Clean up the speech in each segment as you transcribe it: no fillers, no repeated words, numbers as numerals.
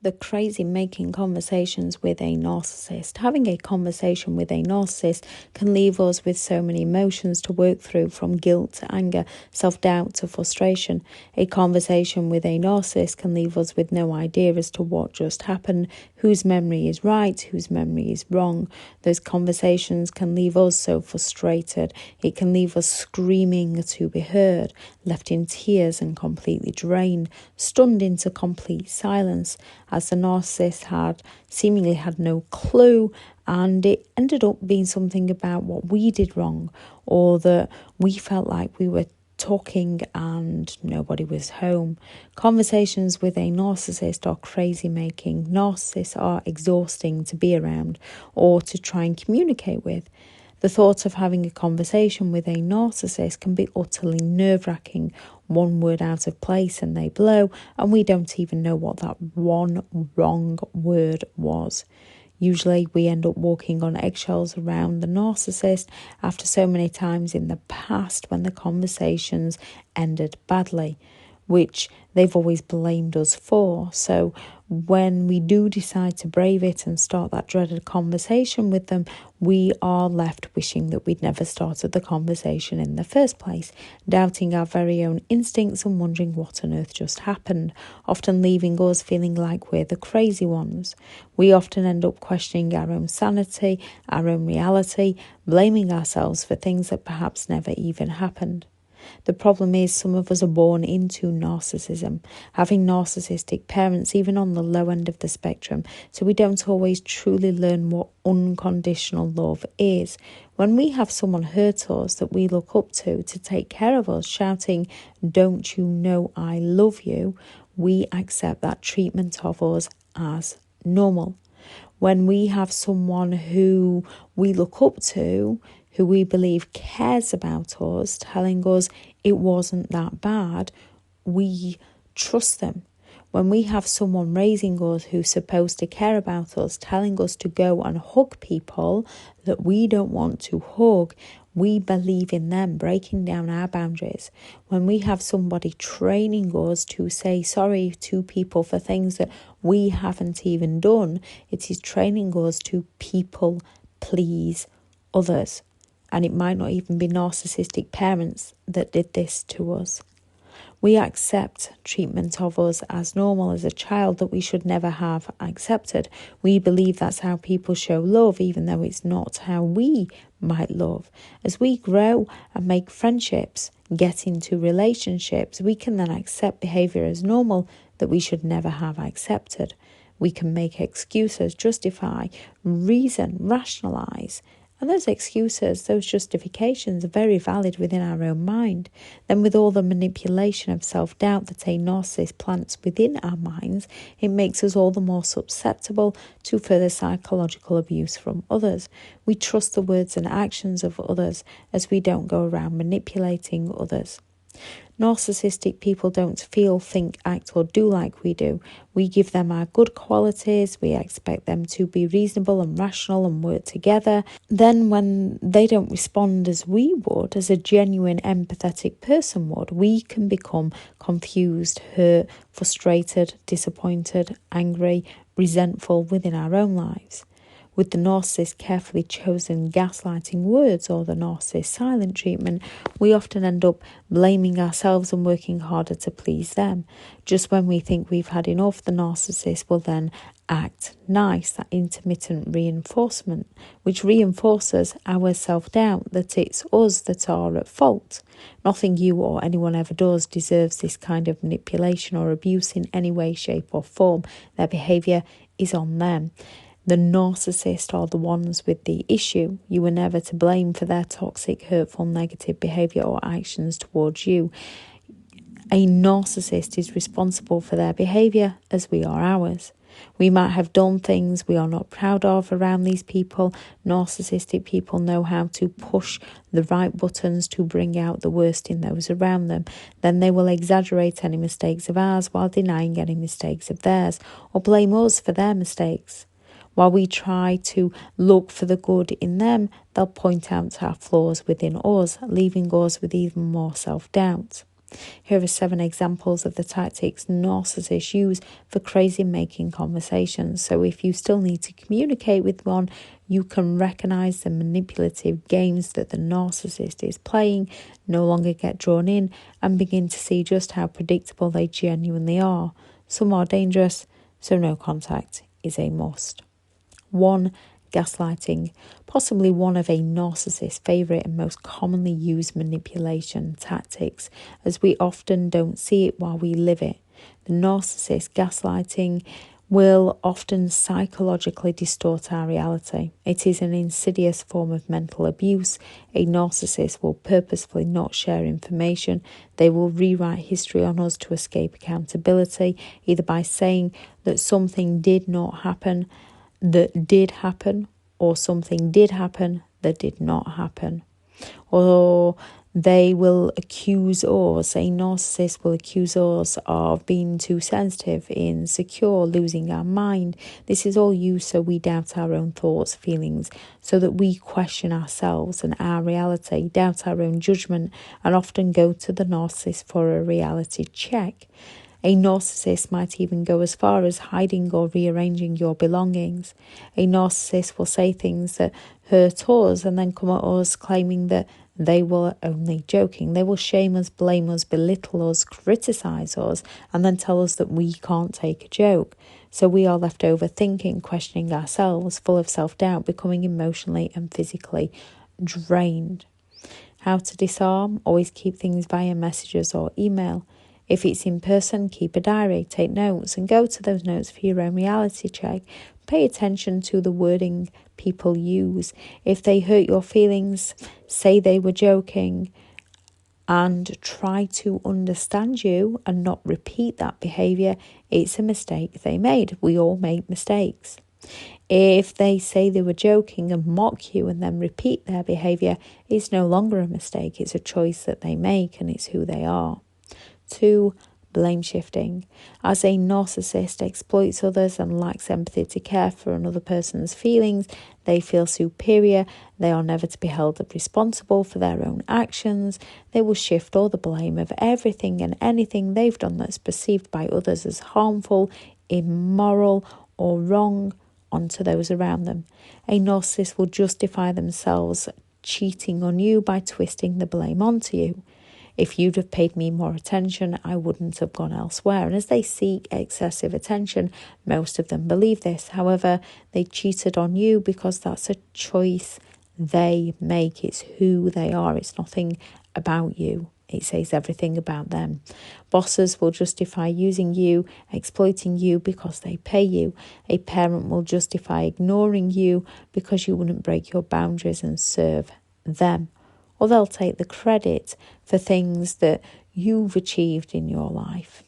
the crazy making conversations with a narcissist. Having a conversation with a narcissist can leave us with so many emotions to work through, from guilt to anger, self-doubt to frustration. A conversation with a narcissist can leave us with no idea as to what just happened, whose memory is right, whose memory is wrong. Those conversations can leave us so frustrated. It can leave us screaming to be heard, left in tears and completely drained, stunned into complete silence, as the narcissist seemingly had no clue, and it ended up being something about what we did wrong, or that we felt like we were talking and nobody was home. Conversations with a narcissist are crazy making. Narcissists are exhausting to be around or to try and communicate with. The thought of having a conversation with a narcissist can be utterly nerve-wracking. One word out of place and they blow, and we don't even know what that one wrong word was. Usually we end up walking on eggshells around the narcissist after so many times in the past when the conversations ended badly, which they've always blamed us for. So when we do decide to brave it and start that dreaded conversation with them, we are left wishing that we'd never started the conversation in the first place, doubting our very own instincts and wondering what on earth just happened, often leaving us feeling like we're the crazy ones. We often end up questioning our own sanity, our own reality, blaming ourselves for things that perhaps never even happened. The problem is some of us are born into narcissism, having narcissistic parents even on the low end of the spectrum, so we don't always truly learn what unconditional love is. When we have someone hurt us that we look up to take care of us, shouting, "Don't you know I love you?" we accept that treatment of us as normal. When we have someone who we look up to, who we believe cares about us, telling us it wasn't that bad, we trust them. When we have someone raising us who's supposed to care about us, telling us to go and hug people that we don't want to hug, we believe in them, breaking down our boundaries. When we have somebody training us to say sorry to people for things that we haven't even done, it is training us to people please others. And it might not even be narcissistic parents that did this to us. We accept treatment of us as normal as a child that we should never have accepted. We believe that's how people show love, even though it's not how we might love. As we grow and make friendships, get into relationships, we can then accept behaviour as normal that we should never have accepted. We can make excuses, justify, reason, rationalise. And those excuses, those justifications are very valid within our own mind. Then with all the manipulation of self-doubt that a narcissist plants within our minds, it makes us all the more susceptible to further psychological abuse from others. We trust the words and actions of others as we don't go around manipulating others. Narcissistic people don't feel, think, act or do like we do. We give them our good qualities, we expect them to be reasonable and rational and work together. Then when they don't respond as we would, as a genuine empathetic person would, we can become confused, hurt, frustrated, disappointed, angry, resentful within our own lives. With the narcissist carefully chosen gaslighting words or the narcissist silent treatment, we often end up blaming ourselves and working harder to please them. Just when we think we've had enough, the narcissist will then act nice, that intermittent reinforcement, which reinforces our self-doubt that it's us that are at fault. Nothing you or anyone ever does deserves this kind of manipulation or abuse in any way, shape or form. Their behaviour is on them. The narcissists are the ones with the issue. You were never to blame for their toxic, hurtful, negative behaviour or actions towards you. A narcissist is responsible for their behaviour as we are ours. We might have done things we are not proud of around these people. Narcissistic people know how to push the right buttons to bring out the worst in those around them. Then they will exaggerate any mistakes of ours while denying any mistakes of theirs, or blame us for their mistakes. While we try to look for the good in them, they'll point out our flaws within us, leaving us with even more self-doubt. Here are 7 examples of the tactics narcissists use for crazy-making conversations. So if you still need to communicate with one, you can recognize the manipulative games that the narcissist is playing, no longer get drawn in, and begin to see just how predictable they genuinely are. Some are dangerous, so no contact is a must. 1. Gaslighting, possibly one of a narcissist's favourite and most commonly used manipulation tactics, as we often don't see it while we live it. The narcissist gaslighting will often psychologically distort our reality. It is an insidious form of mental abuse. A narcissist will purposefully not share information. They will rewrite history on us to escape accountability, either by saying that something did not happen that did happen, or something did happen that did not happen. Or they will accuse us, a narcissist will accuse us of being too sensitive, insecure, losing our mind. This is all used so we doubt our own thoughts, feelings, so that we question ourselves and our reality, doubt our own judgment, and often go to the narcissist for a reality check. A narcissist might even go as far as hiding or rearranging your belongings. A narcissist will say things that hurt us and then come at us claiming that they were only joking. They will shame us, blame us, belittle us, criticise us, and then tell us that we can't take a joke. So we are left overthinking, questioning ourselves, full of self-doubt, becoming emotionally and physically drained. How to disarm? Always keep things via messages or email. If it's in person, keep a diary, take notes, and go to those notes for your own reality check. Pay attention to the wording people use. If they hurt your feelings, say they were joking, and try to understand you and not repeat that behaviour. It's a mistake they made. We all make mistakes. If they say they were joking and mock you and then repeat their behaviour, it's no longer a mistake. It's a choice that they make, and it's who they are. 2. Blame shifting. As a narcissist exploits others and lacks empathy to care for another person's feelings, they feel superior. They are never to be held responsible for their own actions. They will shift all the blame of everything and anything they've done that's perceived by others as harmful, immoral, or wrong onto those around them. A narcissist will justify themselves cheating on you by twisting the blame onto you. If you'd have paid me more attention, I wouldn't have gone elsewhere. And as they seek excessive attention, most of them believe this. However, they cheated on you because that's a choice they make. It's who they are. It's nothing about you. It says everything about them. Bosses will justify using you, exploiting you because they pay you. A parent will justify ignoring you because you wouldn't break your boundaries and serve them. Or they'll take the credit for things that you've achieved in your life.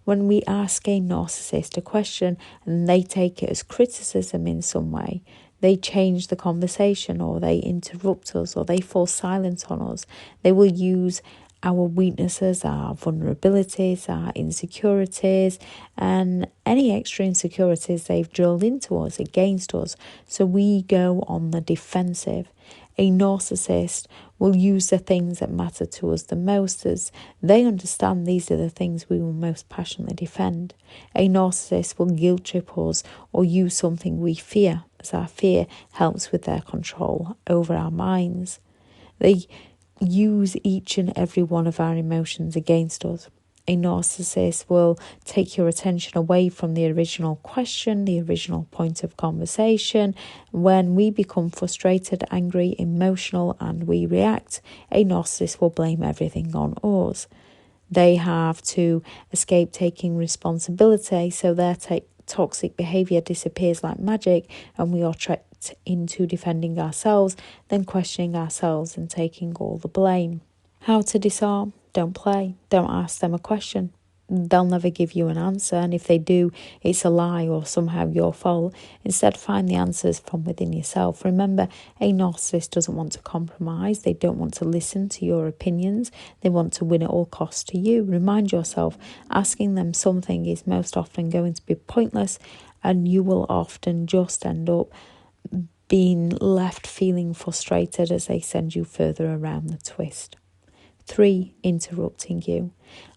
When we ask a narcissist a question and they take it as criticism in some way, they change the conversation, or they interrupt us, or they fall silent on us. They will use our weaknesses, our vulnerabilities, our insecurities, and any extra insecurities they've drilled into us, against us. So we go on the defensive. A narcissist will use the things that matter to us the most, as they understand these are the things we will most passionately defend. A narcissist will guilt trip us or use something we fear, as our fear helps with their control over our minds. They use each and every one of our emotions against us. A narcissist will take your attention away from the original question, the original point of conversation. When we become frustrated, angry, emotional, and we react, a narcissist will blame everything on us. They have to escape taking responsibility, so their toxic behaviour disappears like magic, and we are tricked into defending ourselves, then questioning ourselves and taking all the blame. How to disarm? Don't play. Don't ask them a question. They'll never give you an answer, and if they do, it's a lie or somehow your fault. Instead, find the answers from within yourself. Remember, a narcissist doesn't want to compromise. They don't want to listen to your opinions. They want to win at all costs to you. Remind yourself, asking them something is most often going to be pointless, and you will often just end up being left feeling frustrated as they send you further around the twist. 3. Interrupting you.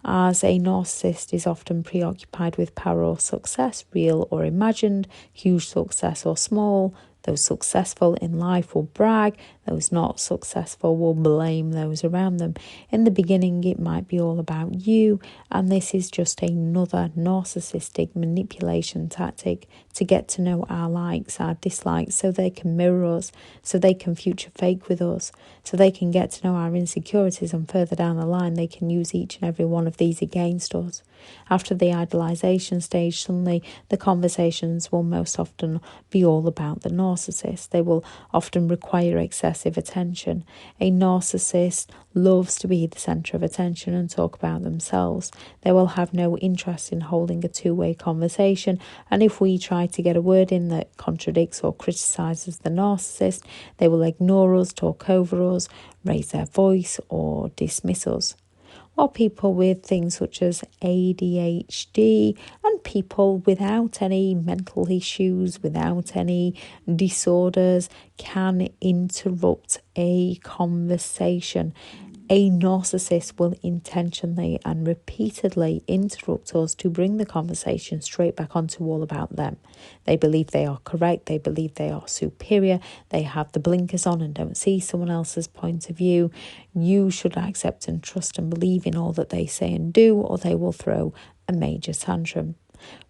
As a narcissist is often preoccupied with power or success, real or imagined, huge success or small. Those successful in life will brag, those not successful will blame those around them. In the beginning, it might be all about you, and this is just another narcissistic manipulation tactic to get to know our likes, our dislikes, so they can mirror us, so they can future fake with us, so they can get to know our insecurities, and further down the line, they can use each and every one of these against us. After the idealization stage, suddenly the conversations will most often be all about the narcissist. They will often require excessive attention. A narcissist loves to be the centre of attention and talk about themselves. They will have no interest in holding a two-way conversation, and if we try to get a word in that contradicts or criticises the narcissist, they will ignore us, talk over us, raise their voice or dismiss us. While people with things such as ADHD and people without any mental issues, without any disorders, can interrupt a conversation. A narcissist will intentionally and repeatedly interrupt us to bring the conversation straight back onto all about them. They believe they are correct, they believe they are superior, they have the blinkers on and don't see someone else's point of view. You should accept and trust and believe in all that they say and do, or they will throw a major tantrum.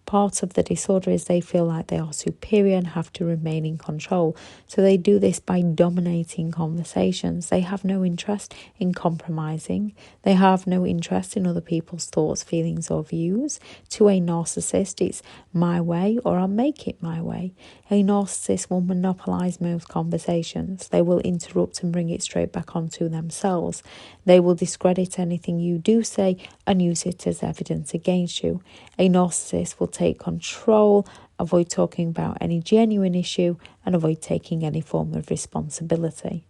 Part of the disorder is they feel like they are superior and have to remain in control. So they do this by dominating conversations. They have no interest in compromising. They have no interest in other people's thoughts, feelings or views. To a narcissist, it's my way or I'll make it my way. A narcissist will monopolize most conversations. They will interrupt and bring it straight back onto themselves. They will discredit anything you do say and use it as evidence against you. A narcissist will take control, avoid talking about any genuine issue, and avoid taking any form of responsibility.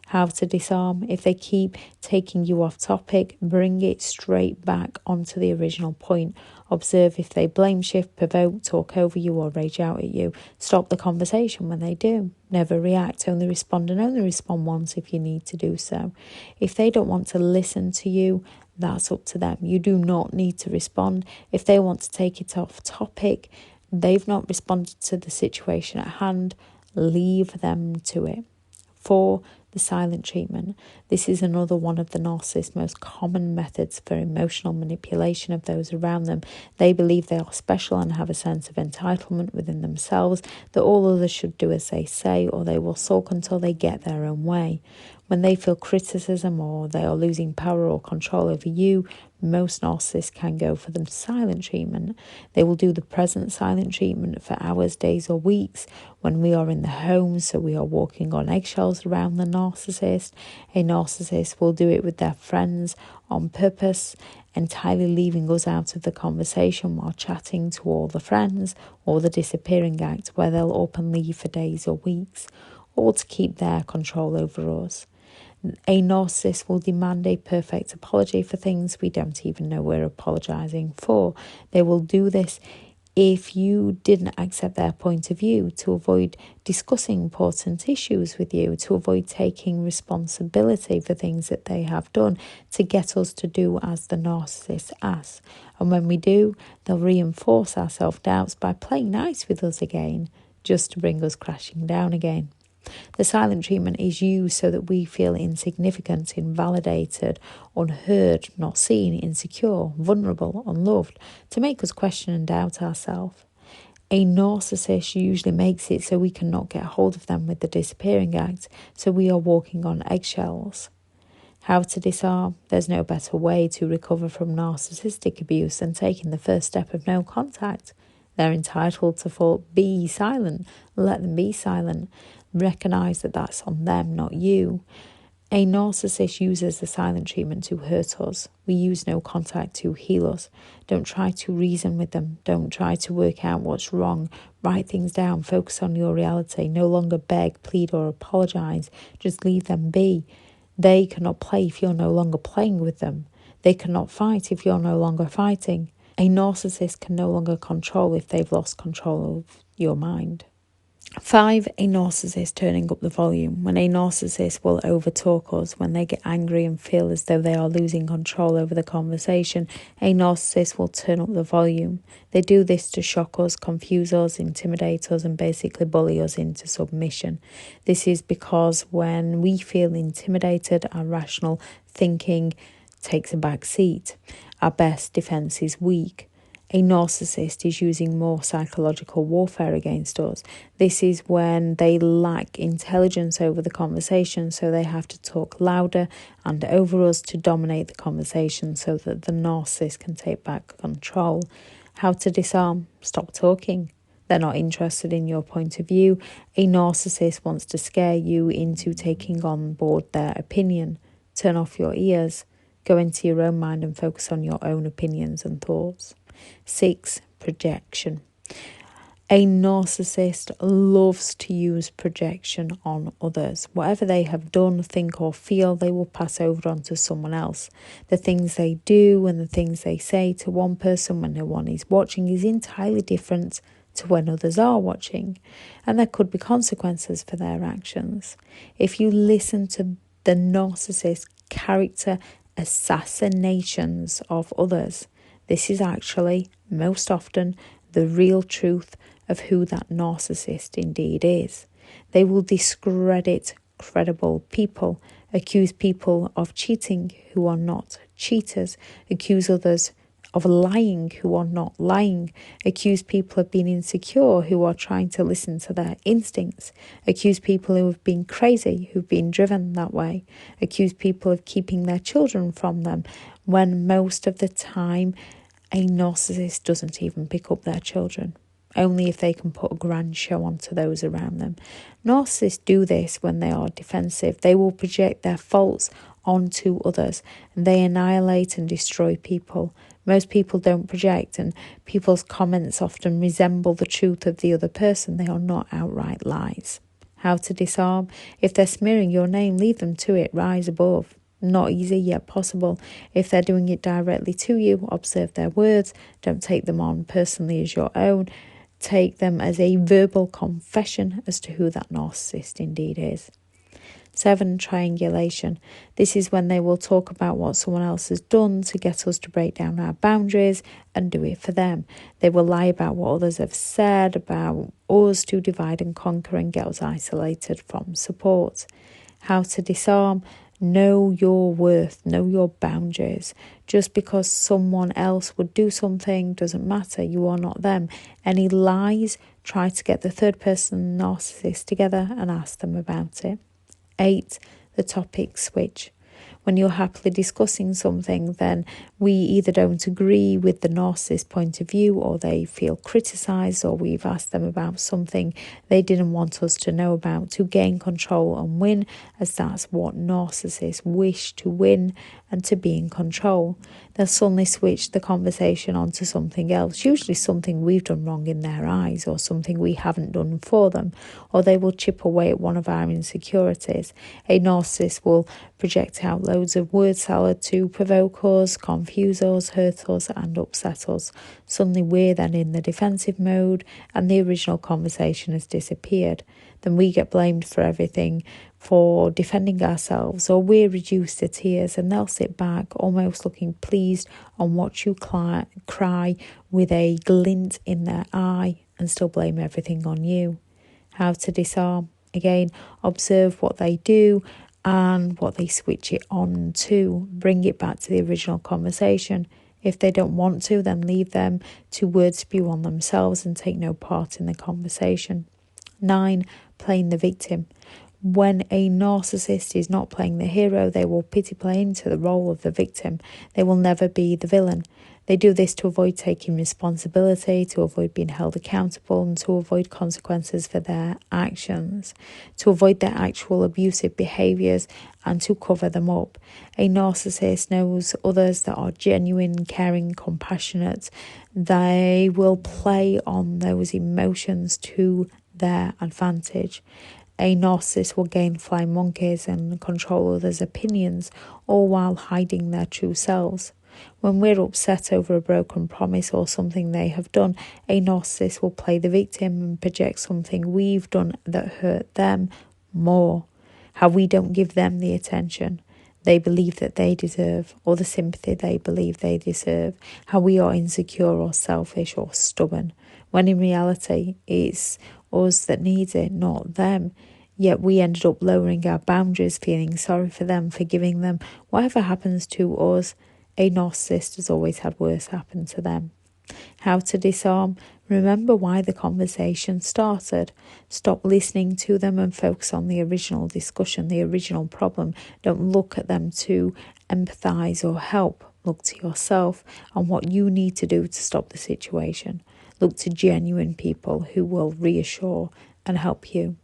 How to disarm? If they keep taking you off topic, bring it straight back onto the original point. Observe if they blame shift, provoke, talk over you or rage out at you. Stop the conversation when they do. Never react, only respond, and only respond once if you need to do so. If they don't want to listen to you, that's up to them. You do not need to respond. If they want to take it off topic, they've not responded to the situation at hand, leave them to it. 4. The silent treatment. This is another one of the narcissist's most common methods for emotional manipulation of those around them. They believe they are special and have a sense of entitlement within themselves, that all others should do as they say, or they will sulk until they get their own way. When they feel criticism or they are losing power or control over you, most narcissists can go for the silent treatment. They will do the present silent treatment for hours, days or weeks. When we are in the home, so we are walking on eggshells around the narcissist. A narcissist will do it with their friends on purpose, entirely leaving us out of the conversation while chatting to all the friends, or the disappearing act where they'll up and leave for days or weeks, all to keep their control over us. A narcissist will demand a perfect apology for things we don't even know we're apologising for. They will do this if you didn't accept their point of view, to avoid discussing important issues with you, to avoid taking responsibility for things that they have done, to get us to do as the narcissist asks. And when we do, they'll reinforce our self-doubts by playing nice with us again, just to bring us crashing down again. The silent treatment is used so that we feel insignificant, invalidated, unheard, not seen, insecure, vulnerable, unloved, to make us question and doubt ourselves. A narcissist usually makes it so we cannot get hold of them with the disappearing act, so we are walking on eggshells. How to disarm? There's no better way to recover from narcissistic abuse than taking the first step of no contact. They're entitled to be silent. Let them be silent. Recognise that that's on them, not you. A narcissist uses the silent treatment to hurt us. We use no contact to heal us. Don't try to reason with them. Don't try to work out what's wrong. Write things down. Focus on your reality. No longer beg, plead or apologise. Just leave them be. They cannot play if you're no longer playing with them. They cannot fight if you're no longer fighting. A narcissist can no longer control if they've lost control of your mind. 5, a narcissist turning up the volume. When a narcissist will overtalk us, when they get angry and feel as though they are losing control over the conversation, a narcissist will turn up the volume. They do this to shock us, confuse us, intimidate us, and basically bully us into submission. This is because when we feel intimidated, our rational thinking takes a back seat. Our best defense is weak. A narcissist is using more psychological warfare against us. This is when they lack intelligence over the conversation, so they have to talk louder and over us to dominate the conversation so that the narcissist can take back control. How to disarm? Stop talking. They're not interested in your point of view. A narcissist wants to scare you into taking on board their opinion. Turn off your ears. Go into your own mind and focus on your own opinions and thoughts. 6, projection. A narcissist loves to use projection on others. Whatever they have done, think or feel, they will pass over onto someone else. The things they do and the things they say to one person when no one is watching is entirely different to when others are watching, and there could be consequences for their actions. If you listen to the narcissist character assassinations of others, this is actually, most often, the real truth of who that narcissist indeed is. They will discredit credible people, accuse people of cheating who are not cheaters, accuse others of lying who are not lying, accuse people of being insecure who are trying to listen to their instincts, accuse people who have been crazy, who've been driven that way, accuse people of keeping their children from them, when most of the time a narcissist doesn't even pick up their children, only if they can put a grand show onto those around them. Narcissists do this when they are defensive. They will project their faults onto others, and they annihilate and destroy people. Most people don't project, and people's comments often resemble the truth of the other person. They are not outright lies. How to disarm? If they're smearing your name, leave them to it. Rise above. Not easy, yet possible. If they're doing it directly to you, observe their words. Don't take them on personally as your own. Take them as a verbal confession as to who that narcissist indeed is. 7, triangulation. This is when they will talk about what someone else has done to get us to break down our boundaries and do it for them. They will lie about what others have said about us to divide and conquer and get us isolated from support. How to disarm? Know your worth, know your boundaries. Just because someone else would do something doesn't matter. You are not them. Any lies, try to get the third person narcissist together and ask them about it. 8, the topic switch. When you're happily discussing something, then we either don't agree with the narcissist point of view, or they feel criticised, or we've asked them about something they didn't want us to know about to gain control and win, as that's what narcissists wish, to win and to be in control. They'll suddenly switch the conversation onto something else, usually something we've done wrong in their eyes, or something we haven't done for them, or they will chip away at one of our insecurities. A narcissist will project out loads of word salad to provoke us, confuse us, hurt us and upset us. Suddenly we're then in the defensive mode and the original conversation has disappeared. Then we get blamed for everything, for defending ourselves, or we're reduced to tears, and they'll sit back almost looking pleased and watch you cry with a glint in their eye and still blame everything on you. How to disarm? Again, observe what they do and what they switch it on to. Bring it back to the original conversation. If they don't want to, then leave them to word spew on themselves and take no part in the conversation. 9, playing the victim. When a narcissist is not playing the hero, they will pity play into the role of the victim. They will never be the villain. They do this to avoid taking responsibility, to avoid being held accountable, and to avoid consequences for their actions, to avoid their actual abusive behaviours and to cover them up. A narcissist knows others that are genuine, caring, compassionate. They will play on those emotions to their advantage. A narcissist will gain flying monkeys and control others' opinions, all while hiding their true selves. When we're upset over a broken promise or something they have done, a narcissist will play the victim and project something we've done that hurt them more. How we don't give them the attention they believe that they deserve, or the sympathy they believe they deserve. How we are insecure or selfish or stubborn, when in reality it's us that needs it, not them. Yet we ended up lowering our boundaries, feeling sorry for them, forgiving them. Whatever happens to us, a narcissist has always had worse happen to them. How to disarm? Remember why the conversation started. Stop listening to them and focus on the original discussion, the original problem. Don't look at them to empathise or help. Look to yourself and what you need to do to stop the situation. Look to genuine people who will reassure and help you.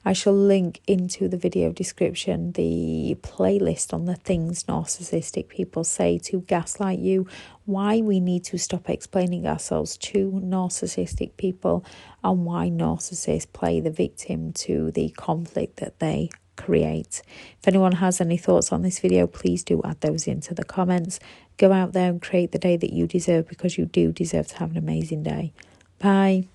I shall link into the video description the playlist on the things narcissistic people say to gaslight you, why we need to stop explaining ourselves to narcissistic people, and why narcissists play the victim to the conflict that they create. If anyone has any thoughts on this video, please do add those into the comments. Go out there and create the day that you deserve, because you do deserve to have an amazing day. Bye.